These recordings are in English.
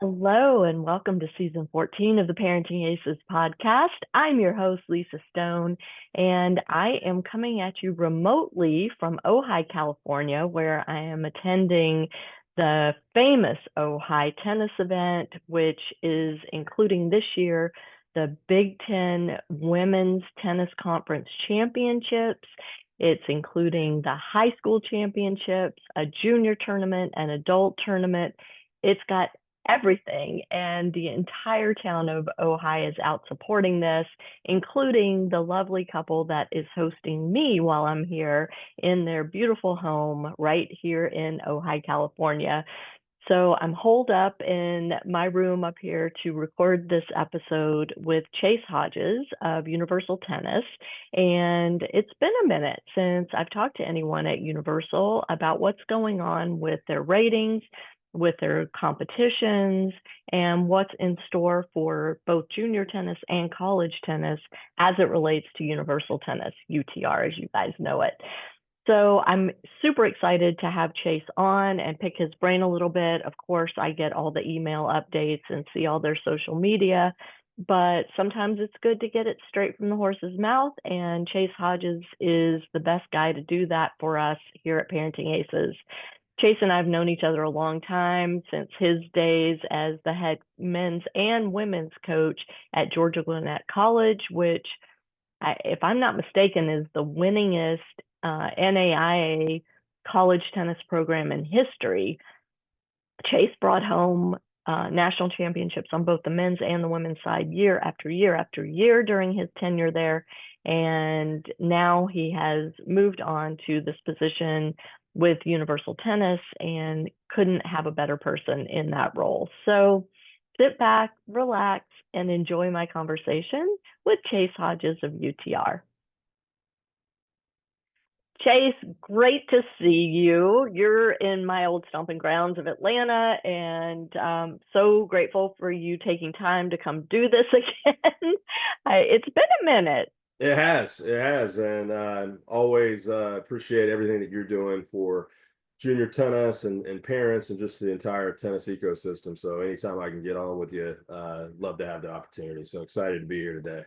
Hello and welcome to season 14 of the Parenting Aces podcast. I'm your host, Lisa Stone, and I am coming at you remotely from Ojai, California, where I am attending the famous Ojai tennis event, which is including this year the Big Ten Women's Tennis Conference Championships. It's including the high school championships, a junior tournament, an adult tournament. It's got everything. And the entire town of Ojai is out supporting this, including the lovely couple that is hosting me while I'm here in their beautiful home right here in Ojai, California. So I'm holed up in my room up here to record this episode with Chase Hodges of Universal Tennis. And it's been a minute since I've talked to anyone at Universal about what's going on with their ratings, with their competitions, and what's in store for both junior tennis and college tennis as it relates to Universal Tennis, UTR, as you guys know it. So I'm super excited to have Chase on and pick his brain a little bit. Of course, I get all the email updates and see all their social media, but sometimes it's good to get it straight from the horse's mouth. And Chase Hodges is the best guy to do that for us here at Parenting Aces. Chase and I have known each other a long time, since his days as the head men's and women's coach at Georgia Gwinnett College, which, if I'm not mistaken, is the winningest NAIA college tennis program in history. Chase brought home national championships on both the men's and the women's side year after year after year during his tenure there. And now he has moved on to this position with Universal Tennis and couldn't have a better person in that role. So sit back, relax, and enjoy my conversation with Chase Hodges of UTR. Chase, great to see you. You're in my old stomping grounds of Atlanta, and so grateful for you taking time to come do this again. It's been a minute. It has, and always appreciate everything that you're doing for junior tennis and parents and just the entire tennis ecosystem. So anytime I can get on with you, love to have the opportunity. So excited to be here today.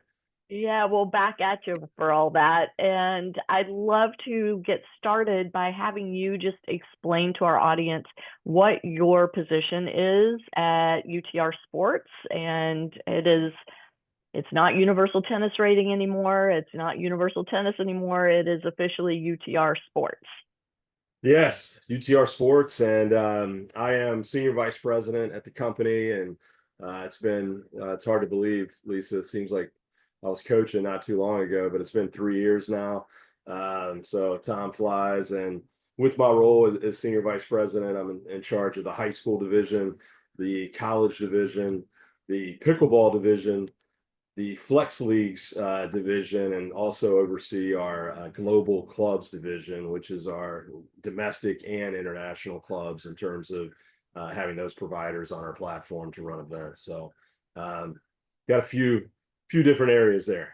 Yeah, well, back at you for all that. And I'd love to get started by having you just explain to our audience what your position is at UTR Sports. And it's not Universal Tennis Rating anymore. It's not Universal Tennis anymore. It is officially UTR Sports. Yes, UTR Sports, and I am senior vice president at the company, and it's hard to believe, Lisa. It seems like I was coaching not too long ago, but it's been 3 years now. So time flies, and with my role as senior vice president, I'm in charge of the high school division, the college division, the pickleball division, the Flex Leagues division, and also oversee our global clubs division, which is our domestic and international clubs in terms of having those providers on our platform to run events. So got a few different areas there.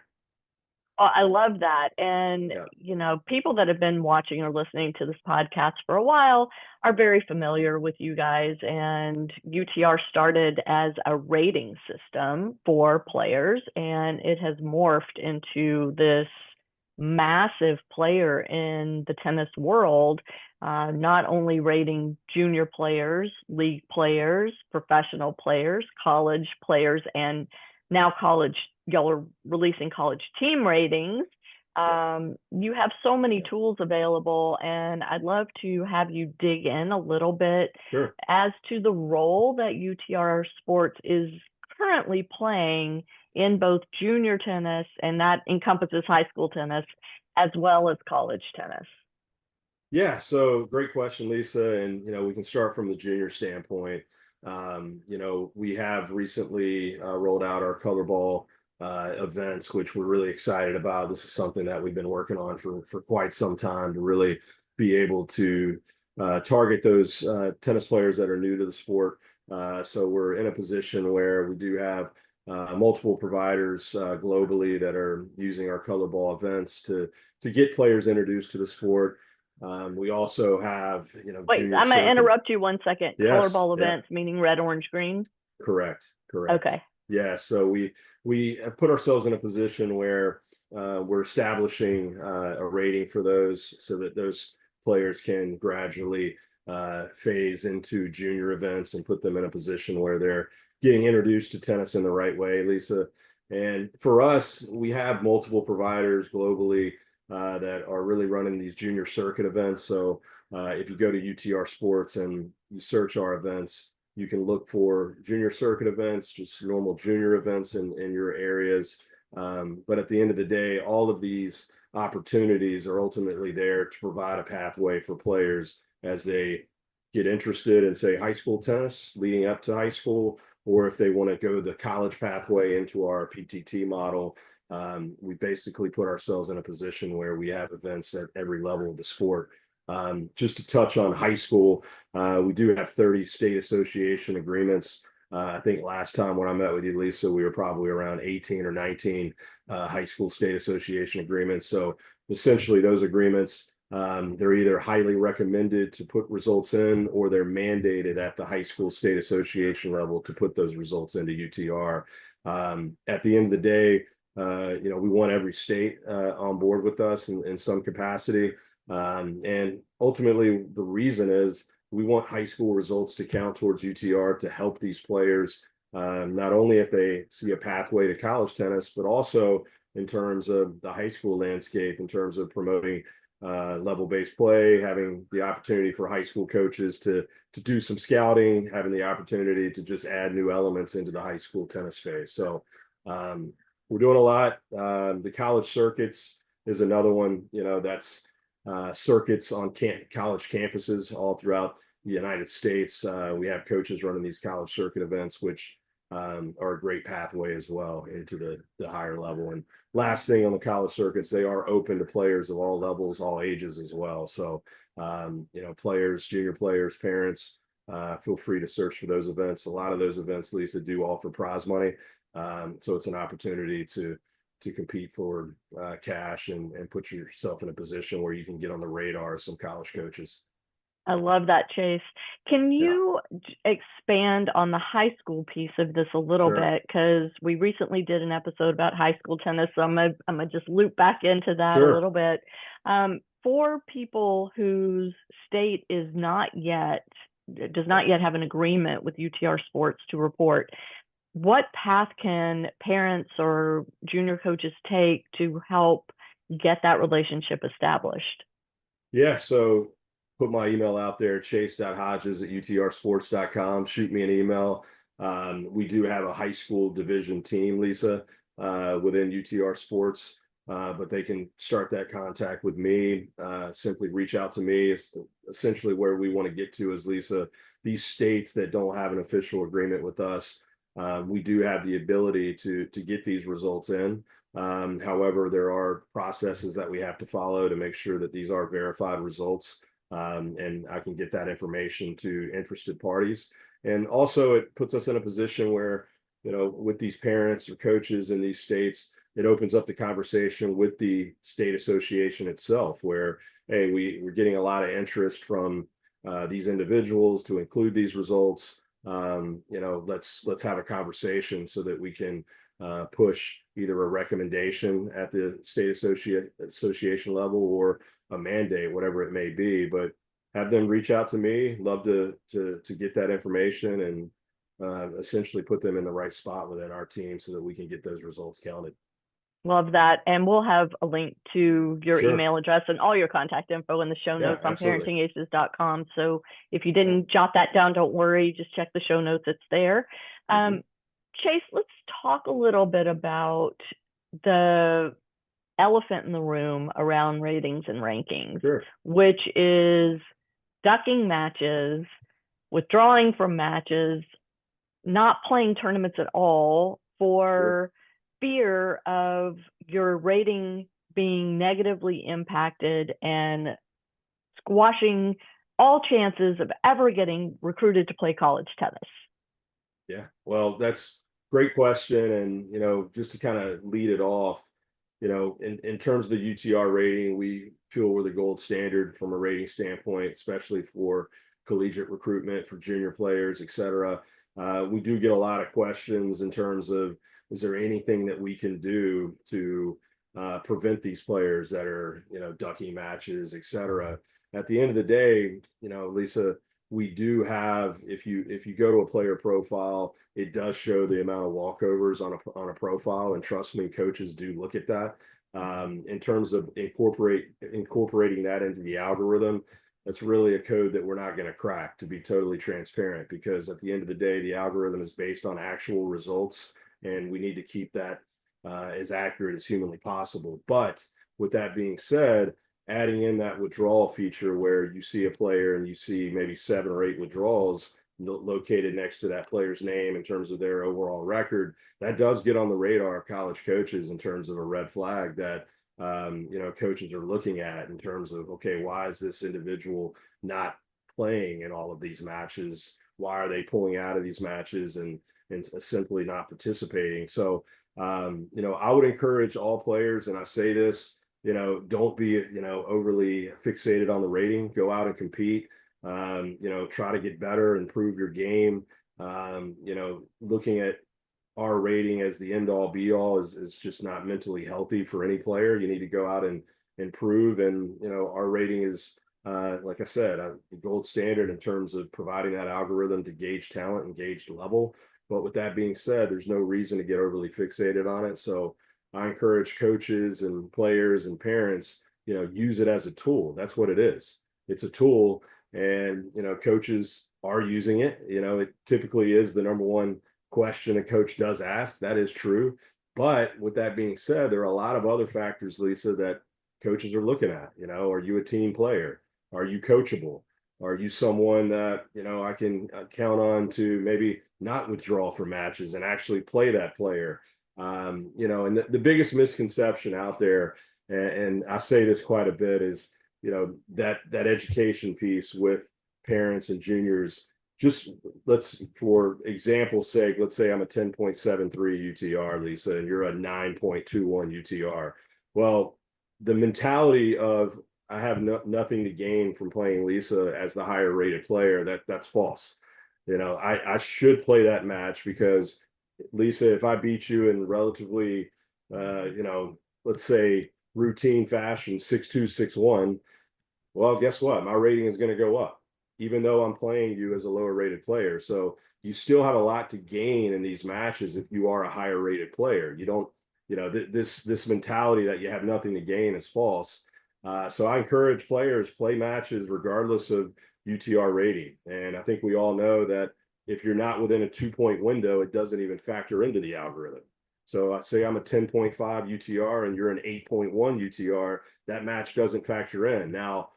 Oh, I love that. And, Yeah. People that have been watching or listening to this podcast for a while are very familiar with you guys. And UTR started as a rating system for players, and it has morphed into this massive player in the tennis world, not only rating junior players, league players, professional players, college players, and now college, y'all are releasing college team ratings. You have so many tools available, and I'd love to have you dig in a little bit Sure. as to the role that UTR Sports is currently playing in both junior tennis, and that encompasses high school tennis, as well as college tennis. Yeah, so great question, Lisa. And we can start from the junior standpoint. We have recently rolled out our color ball events, which we're really excited about. This is something that we've been working on for quite some time to really be able to target those tennis players that are new to the sport. So we're in a position where we do have multiple providers globally that are using our color ball events to get players introduced to the sport. We also have, Wait, junior I'm going to circuit. interrupt you 1 second. Color Yes, ball yeah. events, meaning red, orange, green? Correct. Correct. Okay. Yeah. So we have put ourselves in a position where we're establishing a rating for those so that those players can gradually phase into junior events and put them in a position where they're getting introduced to tennis in the right way, Lisa. And for us, we have multiple providers globally that are really running these junior circuit events. So if you go to UTR Sports and you search our events, you can look for junior circuit events, just normal junior events in your areas. But at the end of the day, all of these opportunities are ultimately there to provide a pathway for players as they get interested in, say, high school tennis leading up to high school, or if they want to go the college pathway into our PTT model. We basically put ourselves in a position where we have events at every level of the sport. Just to touch on high school, we do have 30 state association agreements. I think last time when I met with you, Lisa, we were probably around 18 or 19 high school state association agreements. So essentially those agreements, they're either highly recommended to put results in, or they're mandated at the high school state association level to put those results into UTR. At the end of the day, we want every state on board with us in some capacity. And ultimately, the reason is we want high school results to count towards UTR to help these players, not only if they see a pathway to college tennis, but also in terms of the high school landscape, in terms of promoting level-based play, having the opportunity for high school coaches to do some scouting, having the opportunity to just add new elements into the high school tennis space. So we're doing a lot. The college circuits is another one, that's circuits on college campuses all throughout the United States. We have coaches running these college circuit events, which are a great pathway as well into the higher level. And last thing on the college circuits, they are open to players of all levels, all ages as well. So, players, junior players, parents, feel free to search for those events. A lot of those events, Lisa, do offer prize money. So it's an opportunity to compete for cash and put yourself in a position where you can get on the radar of some college coaches. I love that, Chase. Can Yeah, you expand on the high school piece of this a little sure, bit? Because we recently did an episode about high school tennis, so I'm gonna just loop back into that a sure. little bit. For people whose state is not yet does not yet have an agreement with UTR Sports to report, what path can parents or junior coaches take to help get that relationship established? Yeah, so put my email out there, chase.hodges@utrsports.com. Shoot me an email. We do have a high school division team, Lisa, within UTR Sports, but they can start that contact with me. Simply reach out to me. It's essentially where we want to get to is, Lisa, these states that don't have an official agreement with us, we do have the ability to get these results in. However, there are processes that we have to follow to make sure that these are verified results, and I can get that information to interested parties. And also, it puts us in a position where, with these parents or coaches in these states, it opens up the conversation with the state association itself, where, hey, we're getting a lot of interest from these individuals to include these results. Let's have a conversation so that we can push either a recommendation at the state association level or a mandate, whatever it may be. But have them reach out to me. Love to get that information and essentially put them in the right spot within our team so that we can get those results counted. Love that. And we'll have a link to your Sure. email address and all your contact info in the show Yeah, notes on absolutely. parentingaces.com. So if you Yeah. didn't jot that down, don't worry. Just check the show notes. It's there. Mhm. Chase, let's talk a little bit about the elephant in the room around ratings and rankings, Sure. which is ducking matches, withdrawing from matches, not playing tournaments at all Sure. for fear of your rating being negatively impacted and squashing all chances of ever getting recruited to play college tennis. Yeah. Well, that's a great question. And, just to kind of lead it off, in terms of the UTR rating, we feel we're the gold standard from a rating standpoint, especially for collegiate recruitment for junior players, et cetera. we do get a lot of questions in terms of, is there anything that we can do to prevent these players that are, ducking matches, et cetera. At the end of the day, Lisa, we do have, if you go to a player profile, it does show the amount of walkovers on a profile, and trust me, coaches do look at that. In terms of incorporating that into the algorithm, that's really a code that we're not going to crack, to be totally transparent, because at the end of the day, the algorithm is based on actual results, and we need to keep that as accurate as humanly possible. But with that being said, adding in that withdrawal feature where you see a player and you see maybe 7 or 8 withdrawals located next to that player's name in terms of their overall record, that does get on the radar of college coaches in terms of a red flag that coaches are looking at in terms of, okay, why is this individual not playing in all of these matches? Why are they pulling out of these matches and simply not participating? So, I would encourage all players, and I say this, don't be, overly fixated on the rating. Go out and compete. Try to get better, improve your game. Looking at our rating as the end all be all is just not mentally healthy for any player. You need to go out and improve. And, our rating is, like I said, the gold standard in terms of providing that algorithm to gauge talent and gauge level. But with that being said, there's no reason to get overly fixated on it. So I encourage coaches and players and parents, use it as a tool. That's what it is. It's a tool. And, coaches are using it. It typically is the number one question a coach does ask. That is true. But with that being said, there are a lot of other factors, Lisa, that coaches are looking at. Are you a team player? Are you coachable? Are you someone that, I can count on to maybe not withdraw from matches and actually play that player? And the biggest misconception out there, and I say this quite a bit, is, that education piece with parents and juniors. Just for example's sake, let's say I'm a 10.73 UTR, Lisa, and you're a 9.21 UTR. Well, the mentality of, I have nothing to gain from playing Lisa as the higher rated player, that's false. I should play that match because, Lisa, if I beat you in relatively, let's say routine fashion, 6-2, 6-1, well, guess what? My rating is going to go up, even though I'm playing you as a lower rated player. So you still have a lot to gain in these matches if you are a higher rated player. You don't, this mentality that you have nothing to gain is false. So I encourage players, play matches regardless of UTR rating. And I think we all know that if you're not within a 2-point window, it doesn't even factor into the algorithm. So say I'm a 10.5 UTR and you're an 8.1 UTR, that match doesn't factor in. Now,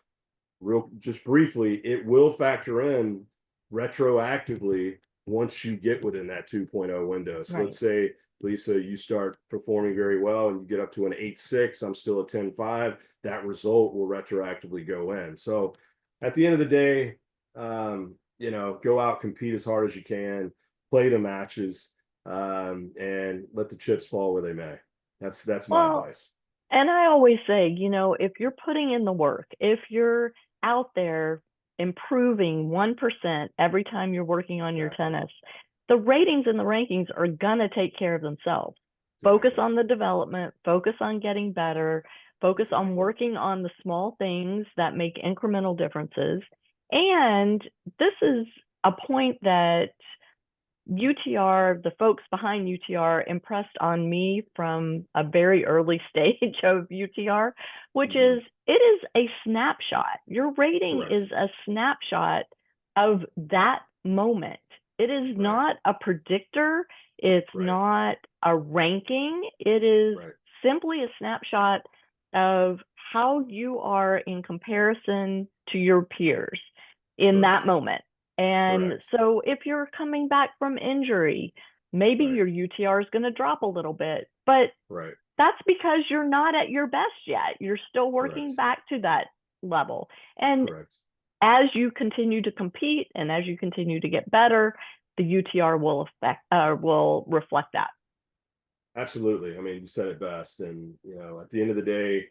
just briefly, it will factor in retroactively once you get within that 2.0 window. So let's say, Lisa, you start performing very well and you get up to an 8.6, I'm still a 10.5, that result will retroactively go in. So at the end of the day, go out, compete as hard as you can, play the matches, and let the chips fall where they may. That's my advice. And I always say, if you're putting in the work, if you're out there improving 1% every time you're working on your tennis, the ratings and the rankings are going to take care of themselves. Focus on the development, focus on getting better, focus on working on the small things that make incremental differences. And this is a point that UTR, the folks behind UTR, impressed on me from a very early stage of UTR, which is, it is a snapshot. Your rating is a snapshot of that moment. It is not a predictor. It's not a ranking. It is simply a snapshot of how you are in comparison to your peers in that moment. And so if you're coming back from injury, maybe your UTR is going to drop a little bit, but that's because you're not at your best yet. You're still working back to that level. And as you continue to compete and as you continue to get better, the UTR will reflect that. Absolutely. I mean, you said it best. And, at the end of the day,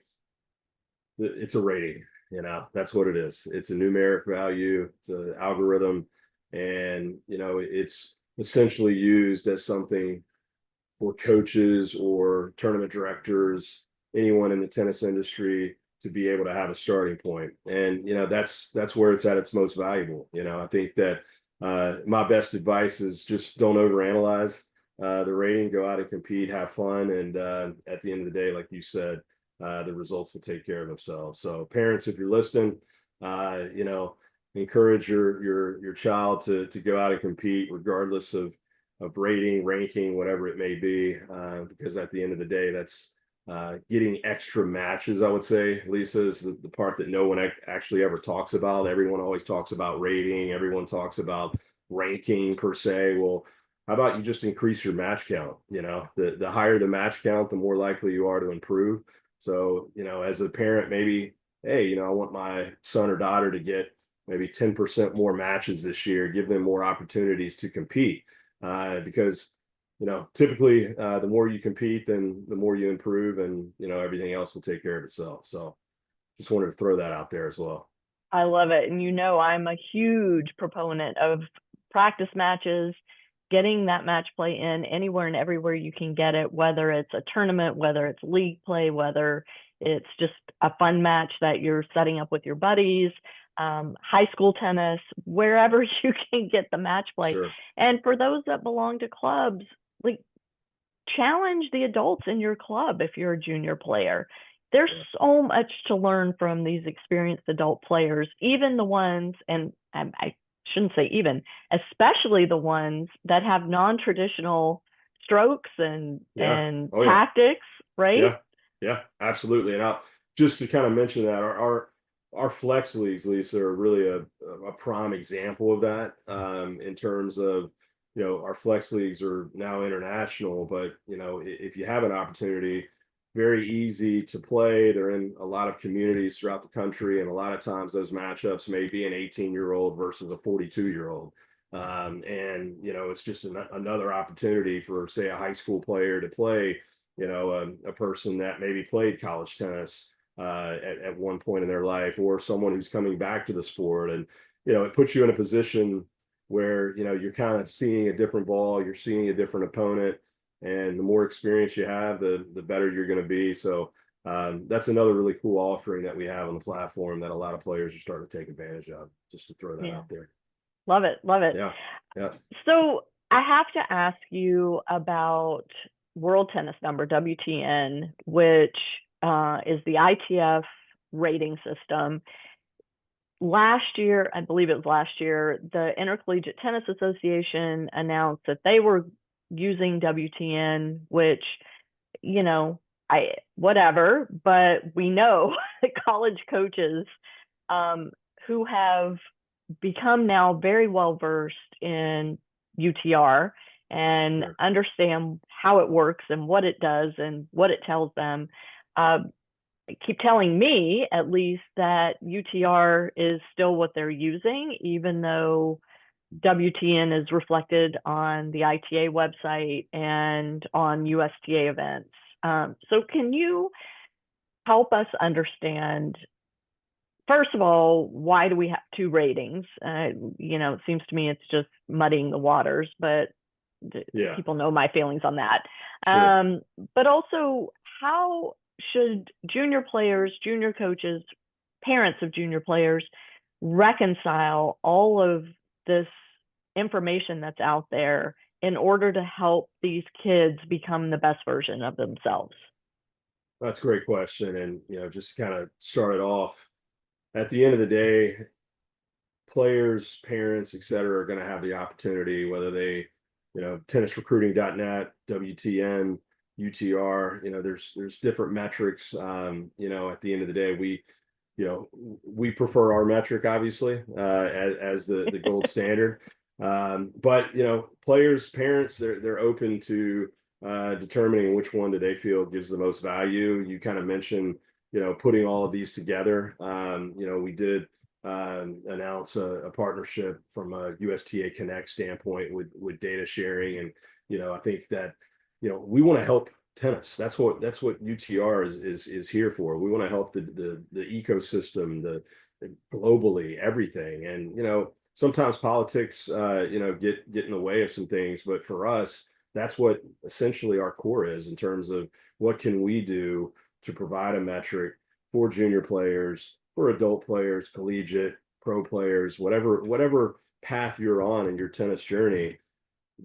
it's a rating. That's what it is. It's a numeric value. It's an algorithm. And, it's essentially used as something for coaches or tournament directors, anyone in the tennis industry, to be able to have a starting point. And that's where it's at its most valuable. I think that my best advice is just don't overanalyze the rating. Go out and compete, have fun, and at the end of the day, like you said, the results will take care of themselves. So parents, if you're listening, encourage your child to go out and compete regardless of rating, ranking, whatever it may be, because at the end of the day, that's getting extra matches. I would say, Lisa, is the part that no one actually ever talks about. Everyone always talks about rating. Everyone talks about ranking per se. Well, how about you just increase your match count? The higher the match count, the more likely you are to improve. So, as a parent, maybe, hey, I want my son or daughter to get maybe 10% more matches this year, give them more opportunities to compete. Because typically the more you compete, then the more you improve, and everything else will take care of itself. So just wanted to throw that out there as well. I love it. And I'm a huge proponent of practice matches, getting that match play in anywhere and everywhere you can get it, whether it's a tournament, whether it's league play, whether it's just a fun match that you're setting up with your buddies, high school tennis, wherever you can get the match play. Sure. And for those that belong to clubs, like, challenge the adults in your club if you're a junior player. There's so much to learn from these experienced adult players, even the ones, and I shouldn't say even, especially the ones that have non-traditional strokes and tactics, right? Yeah, absolutely. And just to kind of mention that our flex leagues, Lisa, are really a prime example of that, in terms of, our flex leagues are now international, but if you have an opportunity, very easy to play. They're in a lot of communities throughout the country, and a lot of times those matchups may be an 18-year-old versus a 42-year-old. And it's just another opportunity for, say, a high school player to play, a person that maybe played college tennis at one point in their life, or someone who's coming back to the sport. And it puts you in a position where you're kind of seeing a different ball, you're seeing a different opponent, and the more experience you have, the better you're going to be. So that's another really cool offering that we have on the platform that a lot of players are starting to take advantage of, just to throw that out there. Love it. Yeah. So I have to ask you about World Tennis Number, WTN, which is the ITF rating system. Last year, I believe it was last year, the Intercollegiate Tennis Association announced that they were using WTN, which, whatever, but we know that college coaches who have become now very well versed in UTR and understand how it works and what it does and what it tells them, keep telling me, at least, that UTR is still what they're using, even though WTN is reflected on the ITA website and on USTA events. So can you help us understand, first of all, why do we have two ratings? It seems to me it's just muddying the waters, but people know my feelings on that. Sure. But also, how should junior players, junior coaches, parents of junior players reconcile all of this information that's out there in order to help these kids become the best version of themselves? That's a great question. And, just to kind of start it off, at the end of the day, players, parents, et cetera, are going to have the opportunity, whether they, tennisrecruiting.net, WTN, UTR, there's different metrics. At the end of the day, we prefer our metric, obviously, as the gold standard. But players, parents, they're open to determining which one do they feel gives the most value. You kind of mentioned, putting all of these together. We did announce a partnership from a USTA Connect standpoint with data sharing, and I think that we want to help tennis. That's what UTR is here for. We want to help the ecosystem, the globally, everything. And sometimes politics, get in the way of some things. But for us, that's what essentially our core is in terms of what can we do to provide a metric for junior players, for adult players, collegiate, pro players, whatever path you're on in your tennis journey.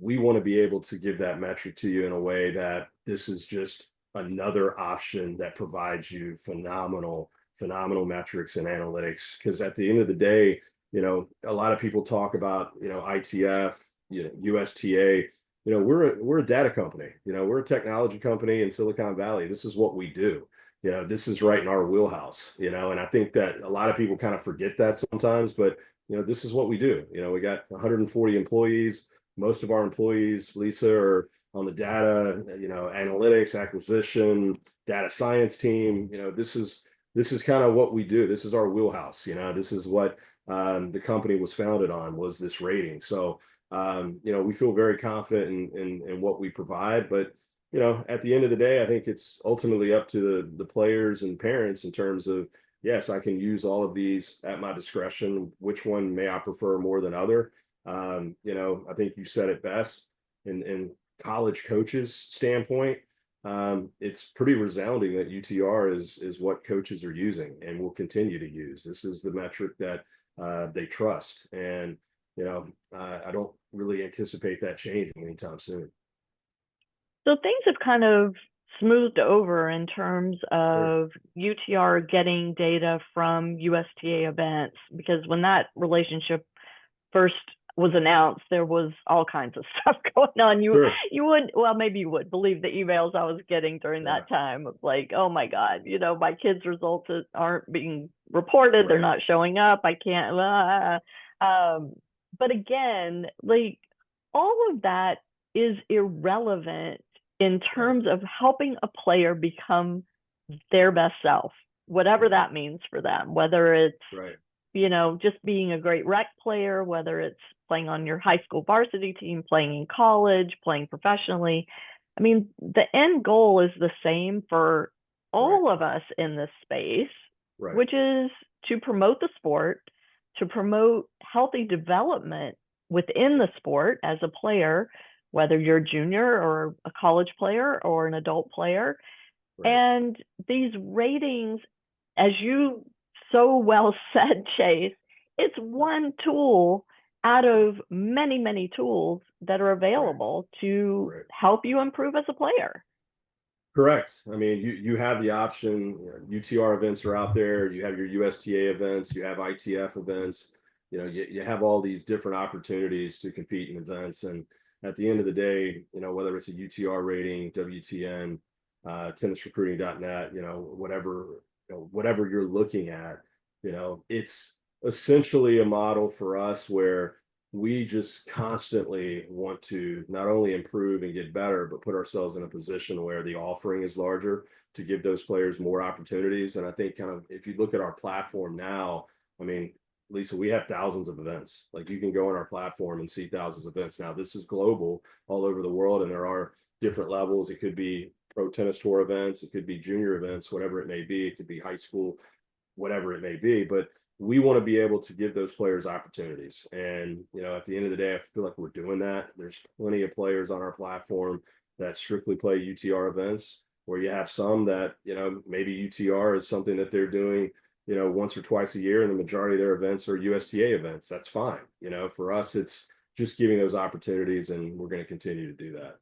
We want to be able to give that metric to you in a way that this is just another option that provides you phenomenal metrics and analytics. Because at the end of the day, a lot of people talk about, ITF, USTA. We're a data company. We're a technology company in Silicon Valley. This is what we do. This is right in our wheelhouse. And I think that a lot of people kind of forget that sometimes, but this is what we do. We got 140 employees. Most of our employees, Lisa, are on the data, analytics, acquisition, data science team. This is kind of what we do. This is our wheelhouse. This is what the company was founded on, was this rating. So, we feel very confident in what we provide. But, at the end of the day, I think it's ultimately up to the players and parents in terms of, yes, I can use all of these at my discretion. Which one may I prefer more than other? I think you said it best in college coaches standpoint. It's pretty resounding that UTR is what coaches are using and will continue to use. This is the metric that they trust. And, I don't really anticipate that changing anytime soon. So things have kind of smoothed over in terms of UTR getting data from USTA events, because when that relationship first was announced, there was all kinds of stuff going on. You would, well, maybe you would believe the emails I was getting during that time of like, oh my God, my kids' results aren't being reported. They're not showing up. I can't. But again, like all of that is irrelevant in terms of helping a player become their best self, whatever that means for them, whether it's just being a great rec player, whether it's playing on your high school varsity team, playing in college, playing professionally. I mean, the end goal is the same for all of us in this space, which is to promote the sport, to promote healthy development within the sport as a player, whether you're a junior or a college player or an adult player. And these ratings, as you so well said, Chase, it's one tool out of many, many tools that are available to help you improve as a player. Correct. I mean, you have the option. UTR events are out there. You have your USTA events. You have ITF events. You have all these different opportunities to compete in events. And at the end of the day, whether it's a UTR rating, WTN, tennisrecruiting.net, whatever you're looking at, it's essentially a model for us where we just constantly want to not only improve and get better, but put ourselves in a position where the offering is larger to give those players more opportunities. And I think kind of if you look at our platform now, I mean, Lisa, we have thousands of events. Like you can go on our platform and see thousands of events. Now, this is global all over the world, and there are different levels. It could be pro tennis tour events. It could be junior events, whatever it may be. It could be high school, whatever it may be. But we want to be able to give those players opportunities. And, at the end of the day, I feel like we're doing that. There's plenty of players on our platform that strictly play UTR events, where you have some that, maybe UTR is something that they're doing, once or twice a year, and the majority of their events are USTA events. That's fine. For us, it's just giving those opportunities, and we're going to continue to do that.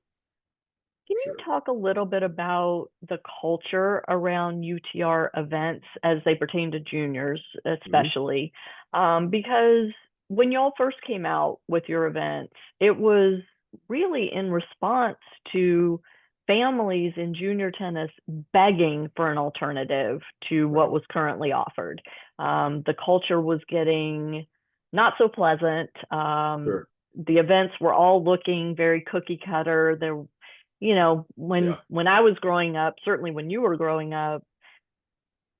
Can you talk a little bit about the culture around UTR events as they pertain to juniors, especially? Because when y'all first came out with your events, it was really in response to families in junior tennis begging for an alternative to what was currently offered. The culture was getting not so pleasant. The events were all looking very cookie cutter. There, when I was growing up, certainly when you were growing up,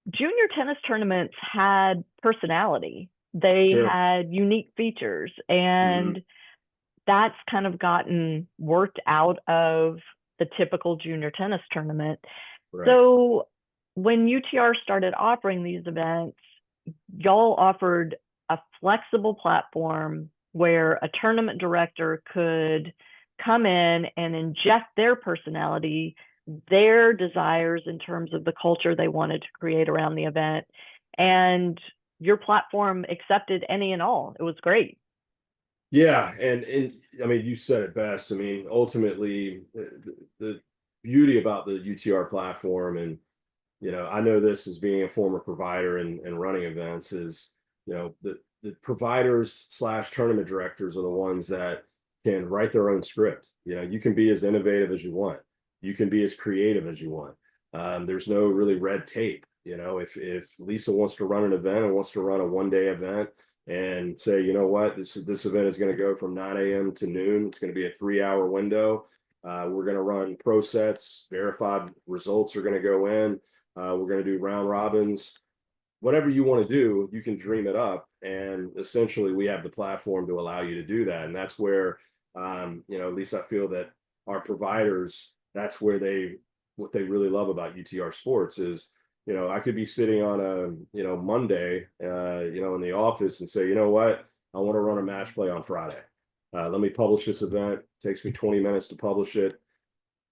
junior tennis tournaments had personality. They had unique features, and that's kind of gotten worked out of the typical junior tennis tournament. So when UTR started offering these events, y'all offered a flexible platform where a tournament director could come in and inject their personality, their desires in terms of the culture they wanted to create around the event. And your platform accepted any and all. It was great. Yeah, and I mean, you said it best. I mean, ultimately, the beauty about the UTR platform, and I know this as being a former provider and running events, is the providers slash tournament directors are the ones that can write their own script. You can be as innovative as you want. You can be as creative as you want. There's no really red tape. If Lisa wants to run an event and wants to run a 1-day event and say, you know what, this event is going to go from 9 a.m. to noon. It's going to be a 3-hour window. We're going to run pro sets. Verified results are going to go in. We're going to do round robins. Whatever you want to do, you can dream it up. And essentially, we have the platform to allow you to do that. And that's where, at least I feel that our providers, that's where what they really love about UTR Sports is, I could be sitting on a, Monday, in the office and say, you know what, I want to run a match play on Friday. Let me publish this event. It takes me 20 minutes to publish it.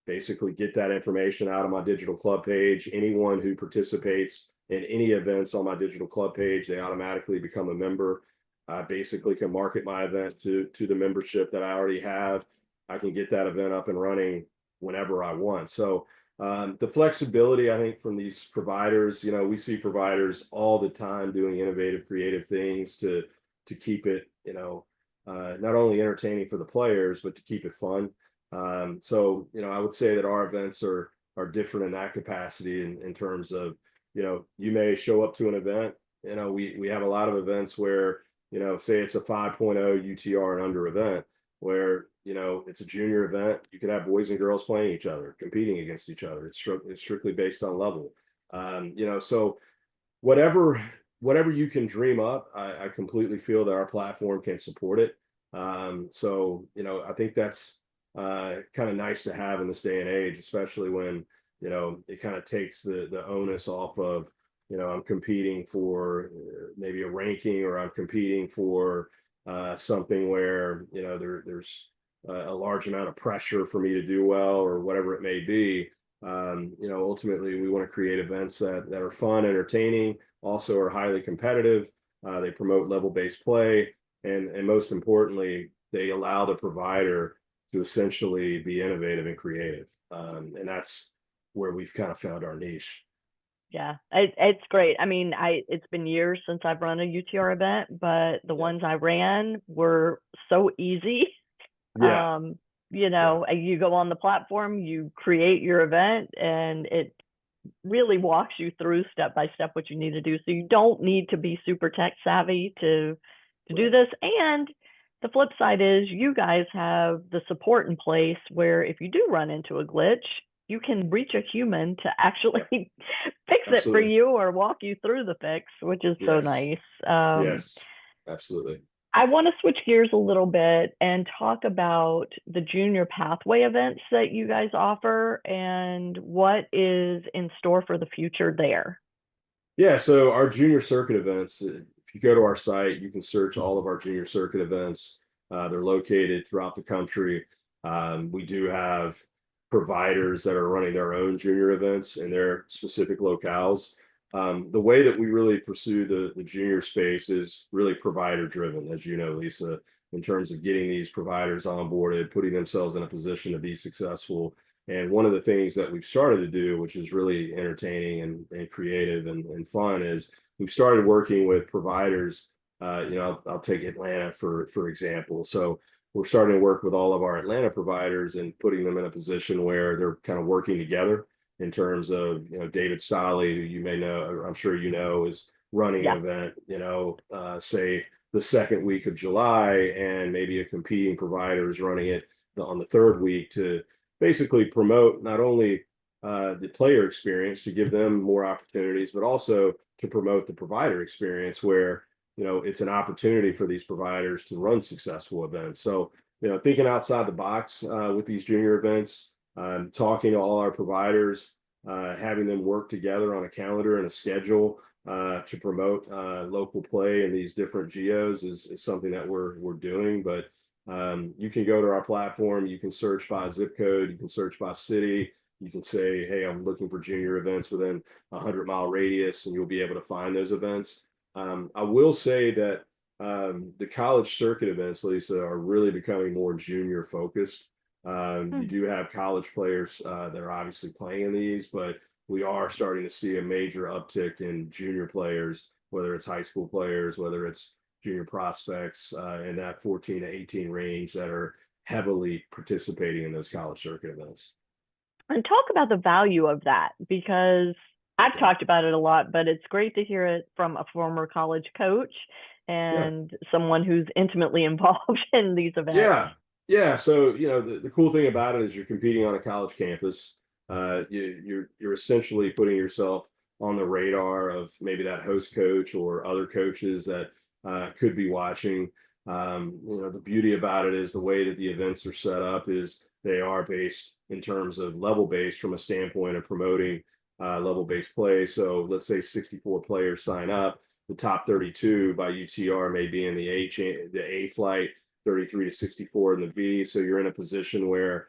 Basically get that information out of my digital club page. Anyone who participates in any events on my digital club page, they automatically become a member. I basically can market my event to the membership that I already have. I can get that event up and running whenever I want. So the flexibility, I think, from these providers, we see providers all the time doing innovative, creative things to keep it, not only entertaining for the players, but to keep it fun. So, I would say that our events are different in that capacity in terms of, you may show up to an event. We have a lot of events where, say it's a 5.0 UTR and under event where, it's a junior event. You could have boys and girls playing each other, competing against each other. It's strictly based on level. So whatever you can dream up, I completely feel that our platform can support it. So, I think that's kind of nice to have in this day and age, especially when, it kind of takes the onus off of, I'm competing for maybe a ranking, or I'm competing for something where, there's a large amount of pressure for me to do well, or whatever it may be. Ultimately, we want to create events that are fun, entertaining, also are highly competitive. They promote level-based play, and most importantly, they allow the provider to essentially be innovative and creative. And that's where we've kind of found our niche. Yeah, it's great. I mean, it's been years since I've run a UTR event, but the ones I ran were so easy. Yeah. You go on the platform, you create your event, and it really walks you through step by step what you need to do. So you don't need to be super tech savvy to do this. And the flip side is you guys have the support in place where if you do run into a glitch, you can reach a human to actually fix it for you or walk you through the fix, which is so nice. Yes, absolutely. I want to switch gears a little bit and talk about the junior pathway events that you guys offer and what is in store for the future there. Yeah, so our junior circuit events, if you go to our site, you can search all of our junior circuit events. They're located throughout the country. We do have providers that are running their own junior events in their specific locales. The way that we really pursue the junior space is really provider driven, as you know, Lisa, in terms of getting these providers onboarded, putting themselves in a position to be successful. And one of the things that we've started to do, which is really entertaining and creative and fun, is we've started working with providers. I'll take Atlanta for example. So we're starting to work with all of our Atlanta providers and putting them in a position where they're kind of working together in terms of, David Stolley, who you may know, or I'm sure is running an event, say the second week of July, and maybe a competing provider is running it on the third week to basically promote not only the player experience to give them more opportunities, but also to promote the provider experience where, it's an opportunity for these providers to run successful events. So, thinking outside the box with these junior events, talking to all our providers, having them work together on a calendar and a schedule to promote local play in these different geos is something that we're doing. But you can go to our platform, you can search by zip code, you can search by city, you can say, hey, I'm looking for junior events within a 100-mile radius, and you'll be able to find those events. I will say that the college circuit events, Lisa, are really becoming more junior focused. You do have college players that are obviously playing in these, but we are starting to see a major uptick in junior players, whether it's high school players, whether it's junior prospects in that 14 to 18 range that are heavily participating in those college circuit events. And talk about the value of that, because I've talked about it a lot, but it's great to hear it from a former college coach and someone who's intimately involved in these events. Yeah. So, the cool thing about it is you're competing on a college campus. You're essentially putting yourself on the radar of maybe that host coach or other coaches that could be watching. The beauty about it is the way that the events are set up is they are based in terms of level based from a standpoint of promoting level based play. So let's say 64 players sign up. The top 32 by UTR may be in the A flight, 33 to 64 in the B. So you're in a position where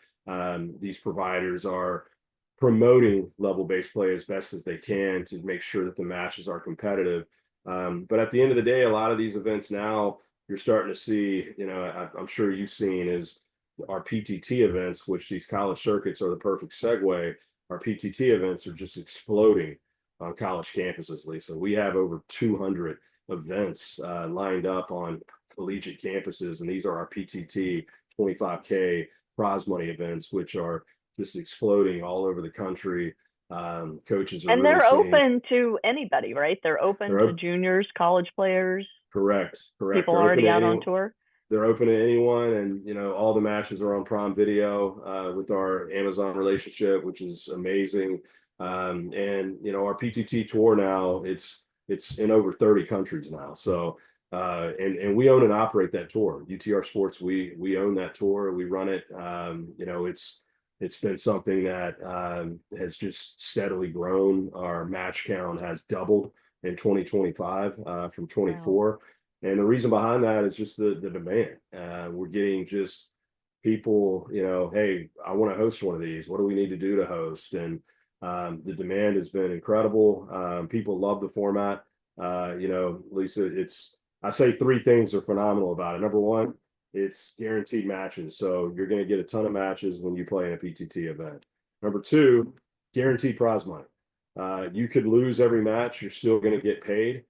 these providers are promoting level-based play as best as they can to make sure that the matches are competitive. But at the end of the day, a lot of these events now you're starting to see, I'm sure you've seen is our PTT events, which these college circuits are the perfect segue. Our PTT events are just exploding on college campuses, Lisa. We have over 200 events lined up on collegiate campuses, and these are our PTT 25K prize money events, which are just exploding all over the country. Coaches are and really they're seeing, open to anybody, right? They're open to juniors, college players. Correct. People They're already out on tour. They're open to anyone, and all the matches are on Prime Video with our Amazon relationship, which is amazing. And our PTT tour now it's in over 30 countries now. So and we own and operate that tour. UTR Sports, we own that tour. We run it. It's been something that has just steadily grown. Our match count has doubled in 2025 from 24. Wow. And the reason behind that is just the demand. We're getting just people, hey, I want to host one of these. What do we need to do to host? And the demand has been incredible. People love the format. Lisa, I say three things are phenomenal about it. Number one, it's guaranteed matches. So you're going to get a ton of matches when you play in a PTT event. Number two, guaranteed prize money. You could lose every match. You're still going to get paid,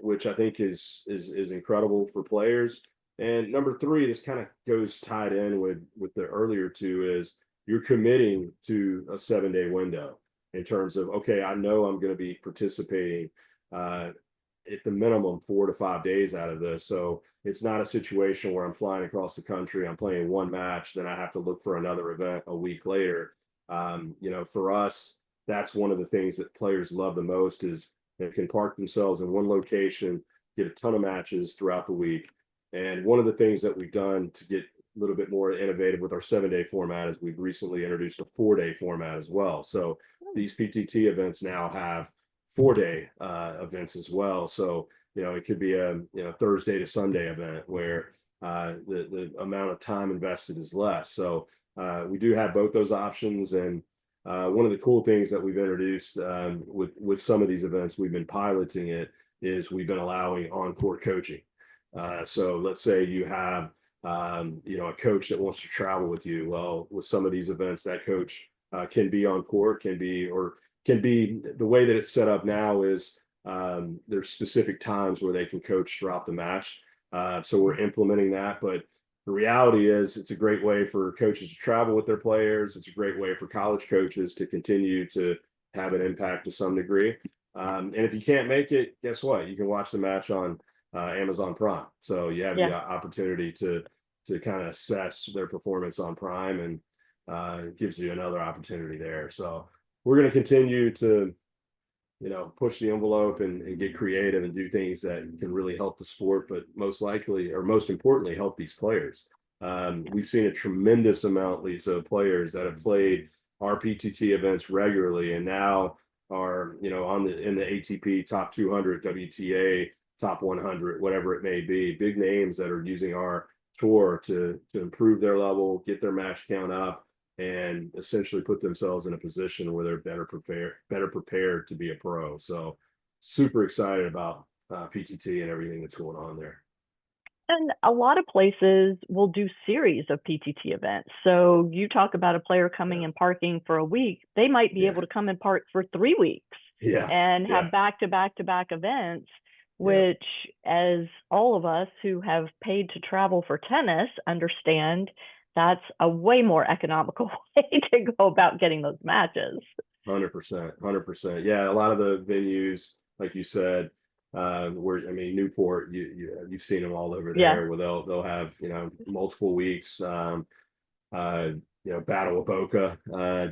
which I think is incredible for players. And number three, this kind of goes tied in with the earlier two, is you're committing to a 7-day window in terms of, okay, I know I'm going to be participating at the minimum 4 to 5 days out of this. So it's not a situation where I'm flying across the country, I'm playing one match, then I have to look for another event a week later. For us, that's one of the things that players love the most is they can park themselves in one location, get a ton of matches throughout the week. And one of the things that we've done to get a little bit more innovative with our 7-day format is we've recently introduced a 4-day format as well. So these PTT events now have 4-day events as well. So, it could be a Thursday to Sunday event where the amount of time invested is less. So we do have both those options. And one of the cool things that we've introduced with some of these events, we've been piloting it, is we've been allowing on-court coaching. So let's say you have a coach that wants to travel with you. Well, with some of these events, that coach can be on court, can be the way that it's set up now is there's specific times where they can coach throughout the match. So we're implementing that, but the reality is it's a great way for coaches to travel with their players. It's a great way for college coaches to continue to have an impact to some degree. And if you can't make it, guess what? You can watch the match on Amazon Prime. So you have the opportunity to kind of assess their performance on Prime, and it gives you another opportunity there. So we're going to continue to, push the envelope and get creative and do things that can really help the sport, but most importantly, help these players. We've seen a tremendous amount, Lisa, of players that have played our PTT events regularly, and now are, in the ATP top 200, WTA top 100, whatever it may be, big names that are using our tour to improve their level, get their match count up, and essentially put themselves in a position where they're better prepared to be a pro. So super excited about PTT and everything that's going on there. And a lot of places will do series of PTT events. So you talk about a player coming and parking for a week, they might be able to come and park for 3 weeks and have back-to-back events, which, as all of us who have paid to travel for tennis understand, that's a way more economical way to go about getting those matches. 100%. Yeah, a lot of the venues, like you said, Newport, you've seen them all over there, where they'll have multiple weeks. Battle of Boca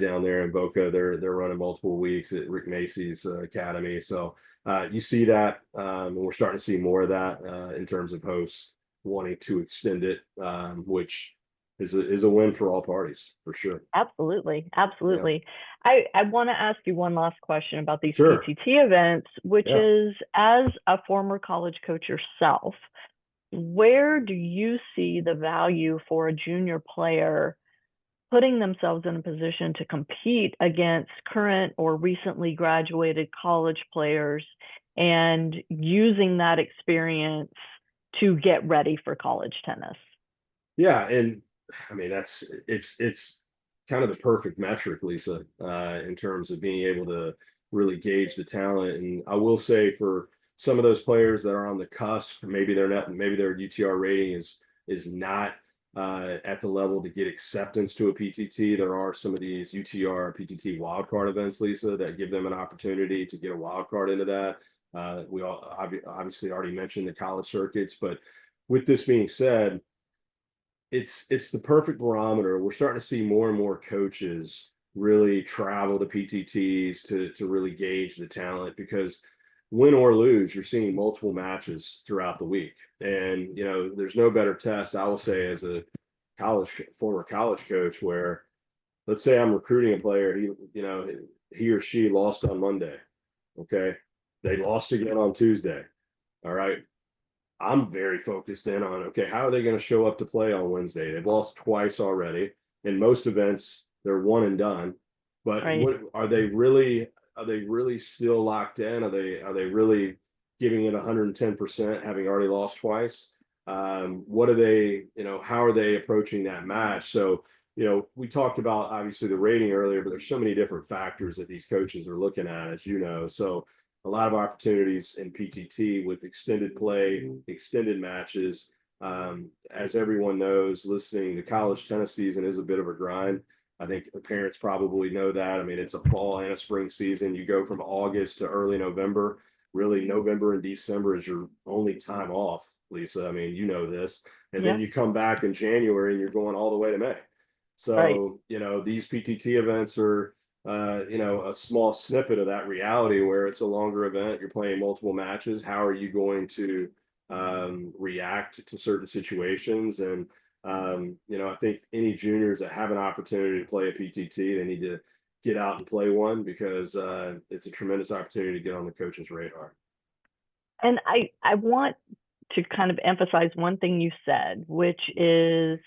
down there in Boca, they're running multiple weeks at Rick Macy's academy. So you see that, and we're starting to see more of that in terms of hosts wanting to extend it, which is a win for all parties, for sure. Absolutely. I want to ask you one last question about these PTT events, which is, as a former college coach yourself, where do you see the value for a junior player putting themselves in a position to compete against current or recently graduated college players and using that experience to get ready for college tennis? Yeah, and I mean, it's kind of the perfect metric, Lisa, in terms of being able to really gauge the talent. And I will say, for some of those players that are on the cusp, maybe their UTR rating is not at the level to get acceptance to a PTT. There are some of these UTR PTT wildcard events, Lisa, that give them an opportunity to get a wild card into that. We all obviously already mentioned the college circuits, but with this being said, it's the perfect barometer. We're starting to see more and more coaches really travel to PTTs to really gauge the talent, because win or lose, you're seeing multiple matches throughout the week. And, there's no better test, I will say, as a former college coach, where, let's say I'm recruiting a player, he or she lost on Monday. Okay. They lost again on Tuesday. All right. I'm very focused in on, okay, how are they going to show up to play on Wednesday? They've lost twice already. In most events, they're one and done. But what are they really still locked in? Are they really giving it 110%, having already lost twice? What are they, how are they approaching that match? So, we talked about obviously the rating earlier, but there's so many different factors that these coaches are looking at, as you know. So a lot of opportunities in PTT with extended play, extended matches. As everyone knows, listening, the college tennis season is a bit of a grind. I think the parents probably know that. I mean, it's a fall and a spring season. You go from August to early November. Really, November and December is your only time off, Lisa. I mean, you know this. And then you come back in January and you're going all the way to May. So, these PTT events are, a small snippet of that reality, where it's a longer event. You're playing multiple matches. How are you going to react to certain situations? And, I think any juniors that have an opportunity to play a PTT, they need to get out and play one, because it's a tremendous opportunity to get on the coach's radar. And I want to kind of emphasize one thing you said, which is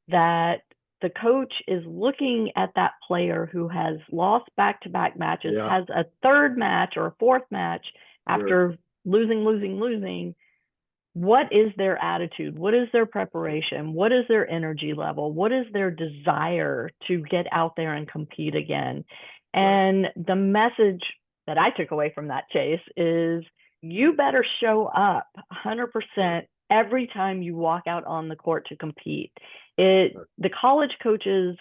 that the coach is looking at that player who has lost back-to-back matches, has a third match or a fourth match after losing. What is their attitude? What is their preparation? What is their energy level? What is their desire to get out there and compete again? And the message that I took away from that, Chase, is you better show up 100% every time you walk out on the court to compete. The college coaches,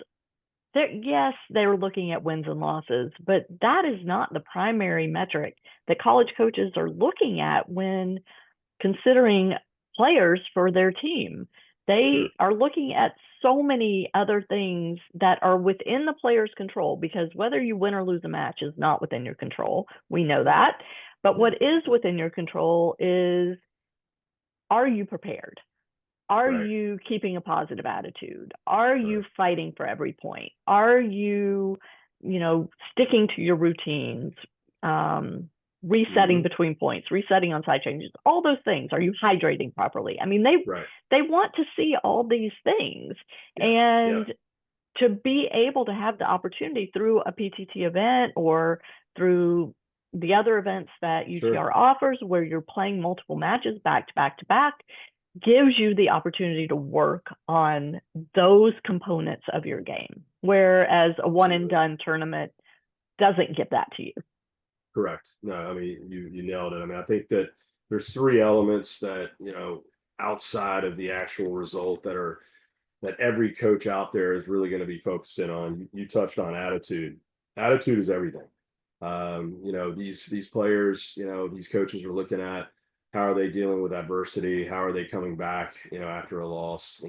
they're looking at wins and losses, but that is not the primary metric that college coaches are looking at when considering players for their team. They are looking at so many other things that are within the player's control, because whether you win or lose a match is not within your control. We know that. But what is within your control is, are you prepared? Are you keeping a positive attitude? Are you fighting for every point? Are you, sticking to your routines? resetting between points, resetting on side changes, all those things. Are you hydrating properly? I mean, they want to see all these things. And to be able to have the opportunity through a PTT event or through the other events that UTR offers, where you're playing multiple matches back to back to back, gives you the opportunity to work on those components of your game, whereas a one and done tournament doesn't give that to you. Correct. No, I mean, you nailed it. I mean, I think that there's three elements that, outside of the actual result that every coach out there is really going to be focused in on. You touched on attitude. Attitude is everything. These players, these coaches are looking at how are they dealing with adversity? How are they coming back, after a loss?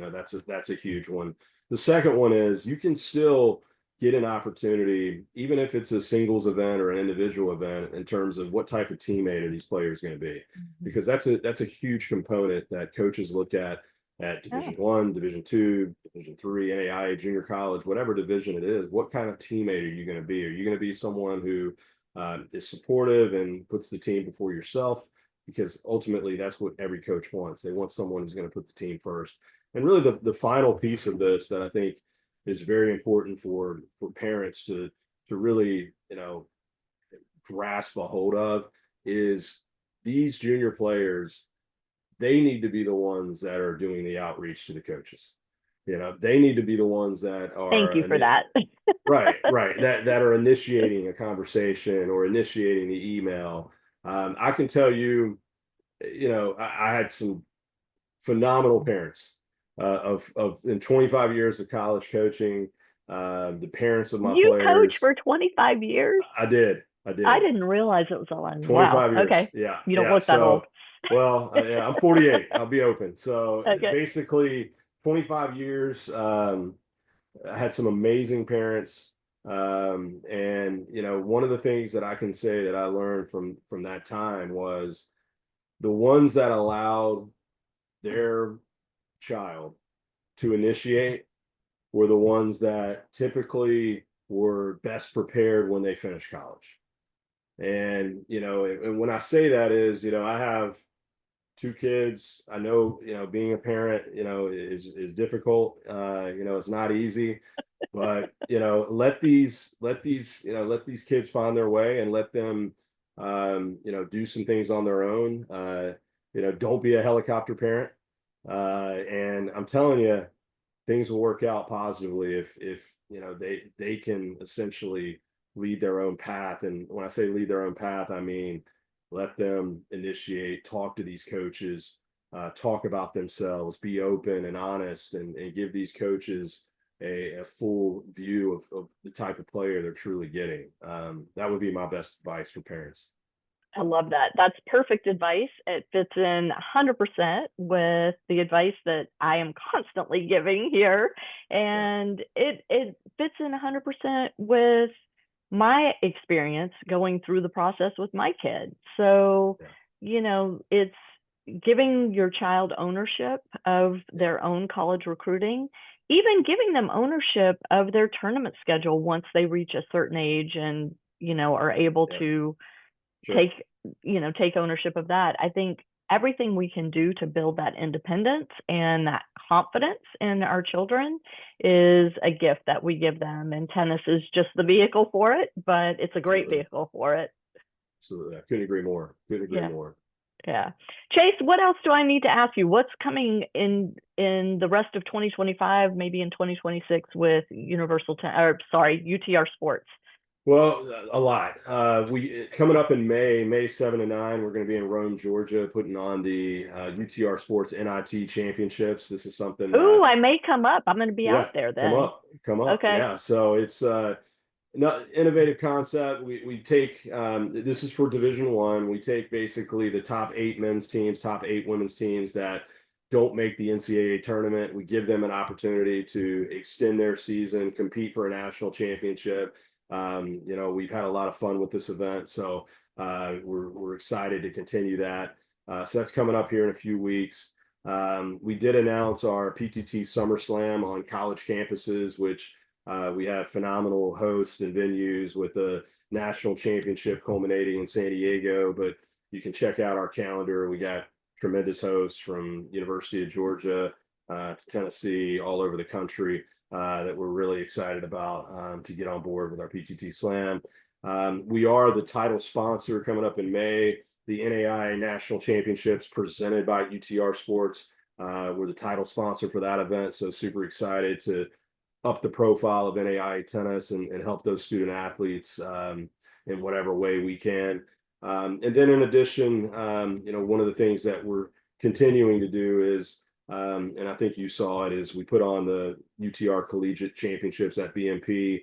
That's a huge one. The second one is you can still get an opportunity, even if it's a singles event or an individual event, in terms of what type of teammate are these players going to be, because that's a huge component that coaches look at Division I, Division II, Division III, NAIA, junior college, whatever division it is. What kind of teammate are you going to be? Are you going to be someone who is supportive and puts the team before yourself? Because ultimately, that's what every coach wants. They want someone who's going to put the team first. And really, the final piece of this that I think is very important for parents to really, grasp a hold of is these junior players. They need to be the ones that are doing the outreach to the coaches. They need to be the ones that are. Thank you for that. right. That are initiating a conversation or initiating the email. I can tell you, I had some phenomenal parents of in 25 years of college coaching. The parents of my players. You coached for 25 years? I did. I didn't realize it was a long. 25 years. Okay. Yeah. You don't look that old. Well, I'm 48. I'll be open. So basically 25 years. I had some amazing parents. And one of the things that I can say that I learned from that time was the ones that allowed their child to initiate were the ones that typically were best prepared when they finished college. And, and when I say that is, I have two kids. I know, being a parent, is difficult. It's not easy, but, let these kids find their way and let them, do some things on their own. Don't be a helicopter parent. And I'm telling you, things will work out positively if they can essentially lead their own path. And when I say lead their own path, I mean let them initiate, talk to these coaches, talk about themselves, be open and honest, and give these coaches a full view of the type of player they're truly getting. That would be my best advice for parents. I love that. That's perfect advice. It fits in 100% with the advice that I am constantly giving here. And it fits in 100% with my experience going through the process with my kid. So, it's giving your child ownership of their own college recruiting, even giving them ownership of their tournament schedule once they reach a certain age and, are able to take ownership of that. I think everything we can do to build that independence and that confidence in our children is a gift that we give them. And tennis is just the vehicle for it, but it's a great vehicle for it. Absolutely. I couldn't agree more. More. Yeah. Chase, what else do I need to ask you? What's coming in the rest of 2025, maybe in 2026 with UTR Sports? Well, a lot. We coming up in May 7 and 9, we're going to be in Rome, Georgia, putting on the UTR Sports NIT Championships. This is something. I may come up. I'm going to be out there then. Come up. Okay. Yeah. So it's innovative concept. We take this is for Division I. We take basically the top 8 men's teams, top 8 women's teams that don't make the NCAA tournament. We give them an opportunity to extend their season, compete for a national championship. We've had a lot of fun with this event, so we're excited to continue that. So that's coming up here in a few weeks. We did announce our PTT Summer Slam on college campuses, which We have phenomenal hosts and venues with the national championship culminating in San Diego, but you can check out our calendar. We got tremendous hosts from University of Georgia to Tennessee, all over the country that we're really excited about to get on board with our PTT Slam. We are the title sponsor coming up in May, the NAI National Championships presented by UTR Sports. We're the title sponsor for that event, so super excited to up the profile of NAI tennis and help those student athletes in whatever way we can. And then in addition, one of the things that we're continuing to do is, and I think you saw it, is we put on the UTR Collegiate Championships at BMP.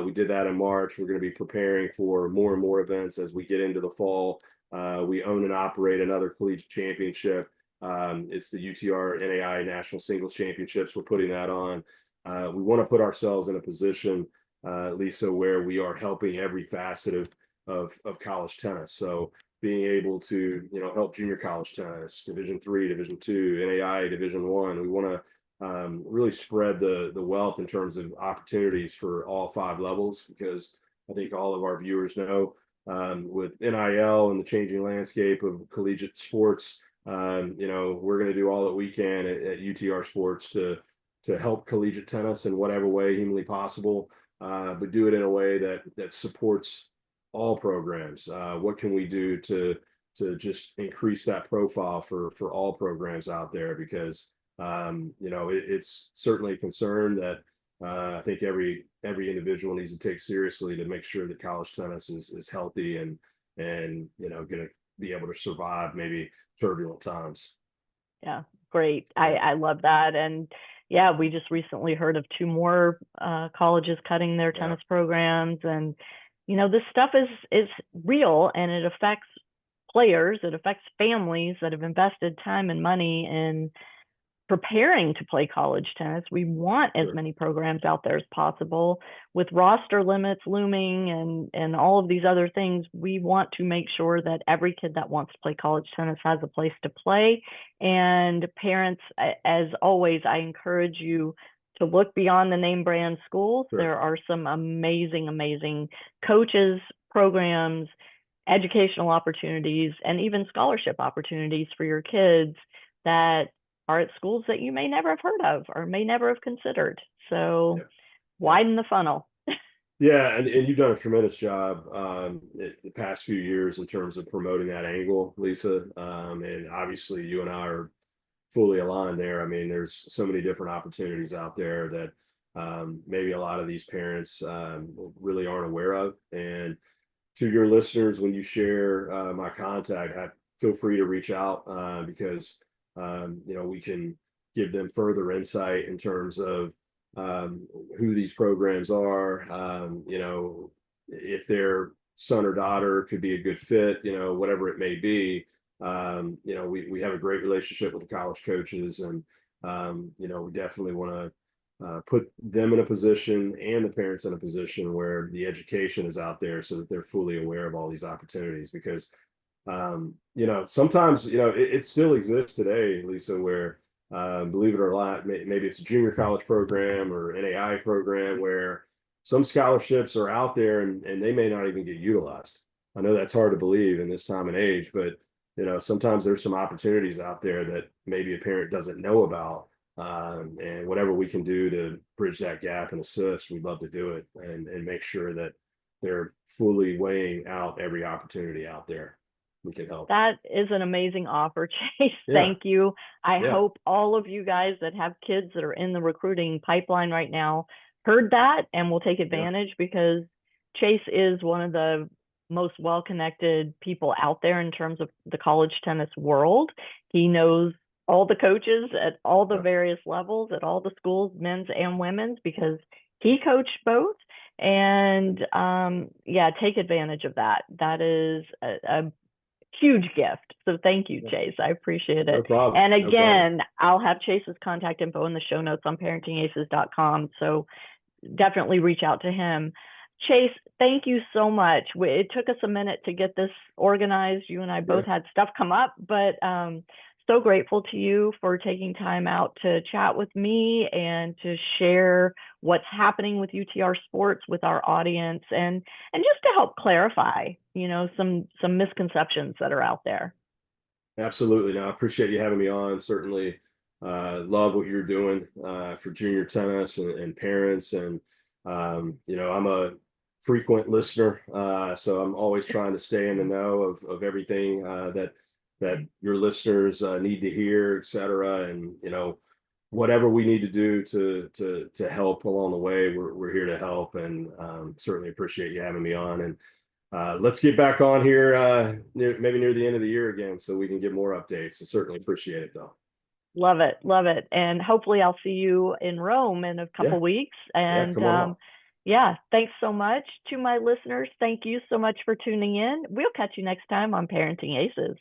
We did that in March. We're going to be preparing for more and more events as we get into the fall. We own and operate another collegiate championship. It's the UTR NAI National Singles Championships. We're putting that on. We want to put ourselves in a position, Lisa, where we are helping every facet of college tennis. So being able to, help junior college tennis, Division III, Division II, NAI, Division I. We want to really spread the wealth in terms of opportunities for all 5 levels, because I think all of our viewers know with NIL and the changing landscape of collegiate sports, we're going to do all that we can at UTR Sports to help collegiate tennis in whatever way humanly possible, but do it in a way that supports all programs. What can we do to just increase that profile for all programs out there? Because it's certainly a concern that I think every individual needs to take seriously to make sure that college tennis is healthy and going to be able to survive maybe turbulent times. Yeah, great. I love that. And yeah, we just recently heard of 2 more colleges cutting their tennis programs. And, this stuff is real, and it affects players. It affects families that have invested time and money in preparing to play college tennis. We want as many programs out there as possible. With roster limits looming and all of these other things, we want to make sure that every kid that wants to play college tennis has a place to play. And parents, as always, I encourage you to look beyond the name brand schools. Sure. There are some amazing coaches, programs, educational opportunities, and even scholarship opportunities for your kids that are at schools that you may never have heard of or may never have considered. So widen the funnel. Yeah, and you've done a tremendous job the past few years in terms of promoting that angle, Lisa. And obviously you and I are fully aligned there. I mean, there's so many different opportunities out there that maybe a lot of these parents really aren't aware of. And to your listeners, when you share my contact, feel free to reach out because we can give them further insight in terms of who these programs are, if their son or daughter could be a good fit, whatever it may be. We have a great relationship with the college coaches, and we definitely want to put them in a position and the parents in a position where the education is out there so that they're fully aware of all these opportunities. Because sometimes it still exists today, Lisa, where believe it or not, maybe it's a junior college program or NAI program where some scholarships are out there and they may not even get utilized. I know that's hard to believe in this time and age, but sometimes there's some opportunities out there that maybe a parent doesn't know about, and whatever we can do to bridge that gap and assist, we'd love to do it and make sure that they're fully weighing out every opportunity out there. We can help. That is an amazing offer, Chase. Thank you. I hope all of you guys that have kids that are in the recruiting pipeline right now heard that and will take advantage, because Chase is one of the most well-connected people out there in terms of the college tennis world. He knows all the coaches at all the various levels at all the schools, men's and women's, because he coached both. And take advantage of that. That is a huge gift. So thank you, Chase. I appreciate it. No problem. And again, I'll have Chase's contact info in the show notes on ParentingAces.com. So definitely reach out to him. Chase, thank you so much. It took us a minute to get this organized. You and I both had stuff come up, but so grateful to you for taking time out to chat with me and to share what's happening with UTR Sports with our audience, and just to help clarify, some misconceptions that are out there. Absolutely. No, I appreciate you having me on. Certainly love what you're doing for junior tennis and parents. And, I'm a frequent listener. So I'm always trying to stay in the know of everything that your listeners need to hear, et cetera. And, whatever we need to do to help along the way, we're here to help. And certainly appreciate you having me on. And let's get back on here maybe near the end of the year again so we can get more updates. I certainly appreciate it, though. Love it, love it. And hopefully I'll see you in Rome in a couple Yeah, weeks. yeah, And come on out. yeah, thanks so much to my listeners. Thank you so much for tuning in. We'll catch you next time on Parenting Aces.